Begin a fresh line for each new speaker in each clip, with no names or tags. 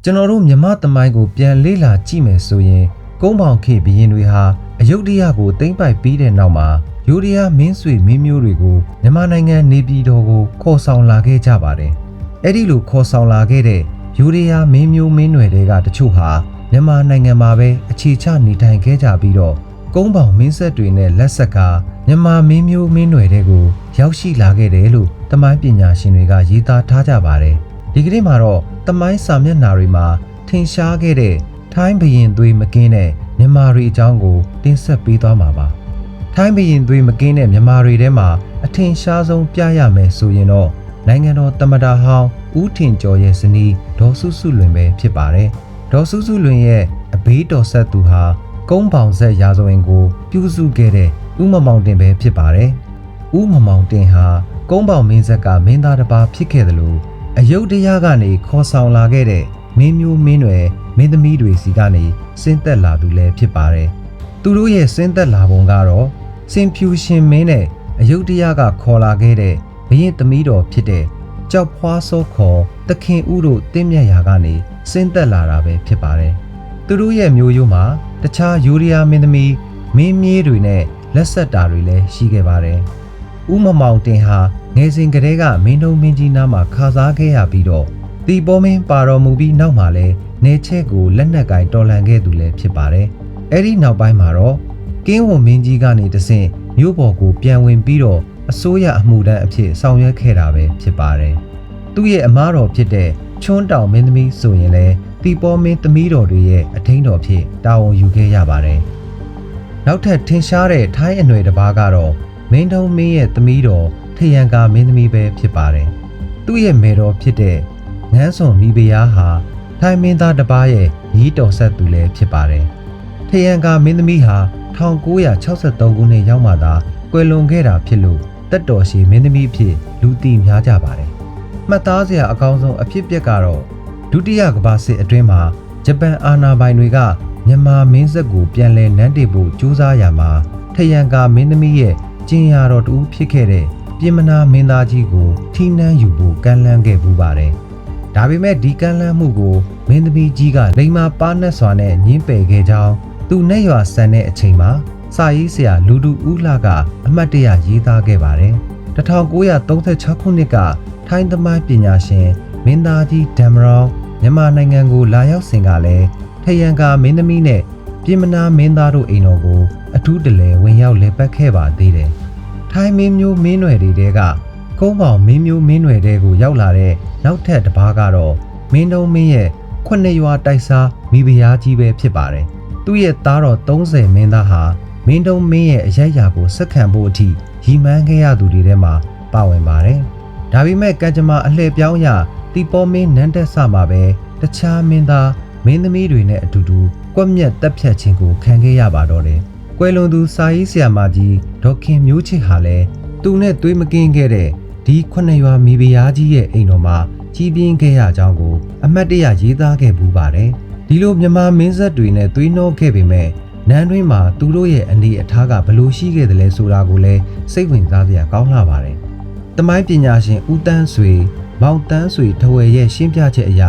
ကျွန်တော်တို့မြမသမိုင်းကိုပြန်လေ့လာကြည့်မယ်ဆိုရင်ကုန်းပေါင်ခေဘရင်တွေဟာအယုဒ္ဓယကိုသိမ်းပိုက်ပြီးတဲ့နောက်မှာယိုဒယာမင်းဆွေမင်းမျိုးတွေကိုမြန်မာနိုင်ငံနေပြည်တော်ကိုခေါ်ဆောင်လာခဲ့ကြပါတယ်။အဲ့ဒီလိုခေါ်ဆောင်လာခဲ့တဲ့ယိုဒယာမင်းမျိုးမင်းနွယ်တွေကတချို့ဟာမြန်မာနိုင်ငံမှာပဲအခြေချနေထိုင်ခဲ့ကြပြီးတော့ကုန်းပေါင်မင်းဆက်တွေနဲ့လက်ဆက်ကမြန်မာမင်းမျိုးမင်းနွယ်တွေကိုရောက်ရှိလာခဲ့တယ်လို့သမိုင်းပညာရှင်တွေကရေးသားထားကြပါတယ်။ဒီကနေ့မှာတော့သမိုင်းစာမျက်နှာတွေမှာထင်ရှားခဲ့တဲ့ထိုင်းဘရင်သွေးမကင်းတဲ့မြန်မာတွေအကြောင်းကိုတင်ဆက်ပေးသွားမှာပါ။ထိုင်းဘရင်သွေးမကင်းတဲ့မြန်မာတွေထဲမှာအထင်ရှားဆုံးပြရမယ်ဆိုရင်တော့နိုင်ငံတော်သမ္မတဟောင်းဦးထင်ကျော်ရဲ့ဇနီးဒေါ်စုစုလွင်ပဲဖြစ်ပါတယ်။ဒေါ်စုစုလွင်ရဲ့အဘေးတော်ဆက်သူဟာကုန်းပေါင်ဆက်ရာဇဝင်ကိုပြုစုခဲ့တဲ့ဦးမမောင်တင်ပဲဖြစ်ပါတယ်။ဦးမမောင်တင်ဟာကုန်းပေါင်မင်းဆက်ကမင်းသားတစ်ပါးဖြစ်ခဲ့တယ်လို့အယုဒ္ဓယကနေခေါ်ဆောင်လာခဲ့တဲ့မင်းမျိုးမင်းနွယ်မင်းသမီးတွေစီကနေဆင်းသက်လာသူလည်းဖြစ်ပါတယ်။သူတို့ရဲ့ဆင်းသက်လာပုံကတော့စင်ဖြူရှင်မင်းနဲ့အယုဒ္ဓယကခေါ်လာခဲ့တဲ့ဘရင်သမီးတော်ဖြစ်တဲ့ကြောက်ဖွားစောခေါ်သခင်ဦးတို့တင်းမြတ်ရာကနေဆင်းသက်လာတာပဲဖြစ်ပါတယ်။သူတို့ရဲ့မျိုးရိုးမှာတခြားယိုဒယာမင်းသမီးမင်းမြေးတွေနဲ့လက်ဆက်တာတွေလည်းရှိခဲ့ပါတယ်။ဦးမမောင်တင်ဟာငယ်စဉ်ကတည်းကမင်းတို့မင်းကြီးနားမှာခါစားခဲ့ရပြီးတော့တီပေါ်မင်းပါတော်မူပြီးနောက်မှာလည်းနေချက်ကိုလက်နက်ကင်တော်လှန်ခဲ့သူလည်းဖြစ်ပါတယ်။အဲ့ဒီနောက်ပိုင်းမှာတော့ကင်းဝန်မင်းကြီးကနေတဆင့်မြို့ပေါ်ကိုပြန်ဝင်ပြီးတော့အစိုးရအမှုတန်းအဖြစ်ဆောင်ရွက်ခဲ့တာပဲဖြစ်ပါတယ်။သူ့ရဲ့အမားတော်ဖြစ်တဲ့ချွန်းတောင်မင်းသမီးဆိုရင်လည်းတီပေါ်မင်းသမီးတော်တွေရဲ့အထင်းတော်ဖြစ်တာဝန်ယူခဲ့ရပါတယ်။နောက်ထပ်ထင်ရှားတဲ့ထိုင်းအနွယ်တစ်ပါးကတော့မင်းတုံးမင်းရဲ့သမီးတော်ထရန်ကာမင်းသမီးပဲဖြစ်ပါတယ်။သူ့ရဲ့မယ်တော်ဖြစ်တဲ့ငန်းစွန်မိဖုရားဟာထိုင်းမင်းသားတစ်ပါးရဲ့ညီတော်ဆက်သူလည်းဖြစ်ပါတယ်။ထရန်ကာမင်းသမီးဟာ1963ခုနှစ်ရောက်မှသာကွယ်လွန်ခဲ့တာဖြစ်လို့တက်တော်ရှိမင်းသမီးအဖြစ်လူသိများကြပါတယ်။မှတ်သားစရာအကောင်းဆုံးအဖြစ်အပျက်ကတော့ဒုတိယကမ္ဘာစစ်အတွင်းမှာဂျပန်အာဏာပိုင်တွေကမြန်မာမင်းဆက်ကိုပြန်လည်နန်းတင်ဖို့ကြိုးစားရမှာထရန်ကာမင်းသမီးရဲ့ကျင်ရတော်တူဖြစ်ခဲ့တဲ့ပြင်မနာမင်းသားကြီးကိုထိနှန်းယူဖို့ကမ်းလှမ်းခဲ့ပူပါတယ်။ဒါပေမဲ့ဒီကမ်းလှမ်းမှုကိုမင်းသမီးကြီးကလိမ္မာပါးနက်စွာနဲ့ညှင်းပယ်ခဲ့ကြောင်းသူနဲ့ရွာဆန်တဲ့အချိန်မှာစာရေးဆရာလူတူဦးလှကအမှတ်တရရေးသားခဲ့ပါတယ်။1936ခုနှစ်ကထိုင်းသမိုင်းပညာရှင်မင်းသားကြီးဒမ်မရောင်မြန်မာနိုင်ငံကိုလာရောက်စဉ်ကလည်းထရန်ကာမင်းသမီးနဲ့ပြင်မနာမင်းသားတို့အိမ်တော်ကိုအထူးတလဲဝင်ရောက်လည်ပတ်ခဲ့ပါသေးတယ်။ထိုင်းမင်းမျိုးမင်းနွယ်တွေကကုန်းပေါင်မင်းမျိုးမင်းနွယ်တွေကိုရောက်လာတဲ့နောက်ထပ်တစ်ပါးကတော့မင်းတုံးမင်းရဲ့9ရွာတိုက်စားမိဖုရားကြီးပဲဖြစ်ပါတယ်။သူ့ရဲ့သားတော်30မင်းသားဟာမင်းတုံးမင်းရဲ့အရိုက်ရာကိုစက္ကန့်ဖို့အထိရီမှန်းခဲ့ရသူတွေထဲမှာပါဝင်ပါတယ်။ဒါပေမဲ့ကံကြမ္မာအလှည့်ပြောင်းရတီပေါ်မင်းနန်းတက်ဆမှာပဲတခြားမင်းသားမင်းသမီးတွေနဲ့အတူတူကွက်မြက်တက်ဖြတ်ခြင်းကိုခံခဲ့ရပါတော့တယ်။ကွယ်လွန်သူစာရေးဆရာမကြီးဒေါခင်မျိုးချစ်ဟာလည်းသူနဲ့သွေးမကင်းခဲ့တဲ့ဒီ9ရွာမိဖုရားကြီးရဲ့အိမ်တော်မှာကြီးပြင်းခဲ့ရကြောင်းကိုအမှတ်တရရေးသားခဲ့ပူပါတယ်။ဒီလိုမြန်မာမင်းဆက်တွေနဲ့သွေးနှောခဲ့ပေမဲ့နန်းတွင်းမှာသူတို့ရဲ့အနေအထားကဘလို့ရှိခဲ့တယ်လဲဆိုတာကိုလည်းစိတ်ဝင်စားစရာကောင်းလာပါတယ်။သမိုင်းပညာရှင်ဦးတန်းဆွေမောင်တန်းဆွေထဝယ်ရဲ့ရှင်းပြချက်အရ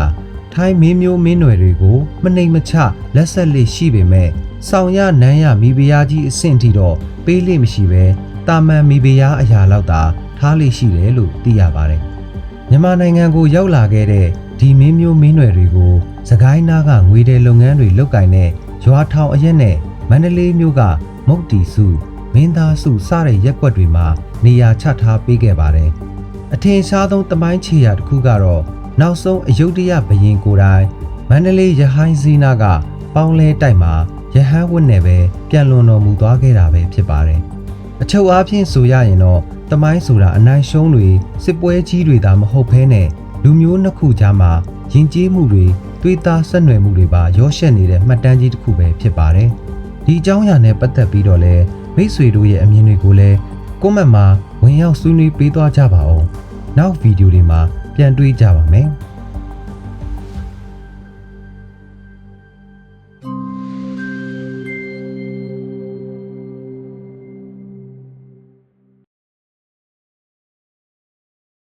ထိုင်းမင်းမျိုးမင်းနွယ်တွေကိုမနှိမ်မချလက်ဆက်လေးရှိပေမဲ့ဆောင်ရနန်းရမိဖုရားကြီးအဆင့်ထိတော့ပေးလိမ့်မရှိပဲတာမန်မိဖုရားအရာလောက်သာထားလိမ့်ရှိတယ်လို့သိရပါတယ်။မြန်မာနိုင်ငံကိုရောက်လာခဲ့တဲ့ဒီမင်းမျိုးမင်းနွယ်တွေကိုစကိုင်းနားကငွေတဲလုပ်ငန်းတွေလုပ်ကင်တဲ့ရွာထောင်အရက်နဲ့မန္တလေးမြို့ကမုတ်တီစုမင်းသားစုစတဲ့ရက်ကွက်တွေမှာနေရာချထားပေးခဲ့ပါတယ်။အထင်ရှားဆုံးသမိုင်းခြေရာတစ်ခုကတော့နောက်ဆုံးအယုဒ္ဓယဘရင်ကိုယ်တိုင်မန္တလေးရဟိုင်းစည်းနာကပေါင်းလဲတိုက်မှာရဟန်းဝတ်နဲ့ပဲပြန်လွန်တော်မူသွားခဲ့တာပဲဖြစ်ပါတယ်။အချုပ်အားဖြင့်ဆိုရရင်တော့သမိုင်းဆိုတာအနိုင်ရှုံးတွေစစ်ပွဲကြီးတွေသာမဟုတ်ဘဲနဲ့လူမျိုးနှစ်ခုကြားမှာယဉ်ကျေးမှုတွေသွေးသားဆက်နွယ်မှုတွေပါရောရှက်နေတဲ့မှတ်တမ်းကြီးတစ်ခုပဲဖြစ်ပါတယ်။ဒီအကြောင်းအရာနဲ့ပတ်သက်ပြီးတော့လည်းမိတ်ဆွေတို့ရဲ့အမြင်တွေကိုလည်းကွန်မန့်မှာဝင်ရောက်ဆွေးနွေးပေးသွားကြပါဦး။နောက်ဗီဒီယိုတွေမှာပြန်တွေ့ကြပါမယ်။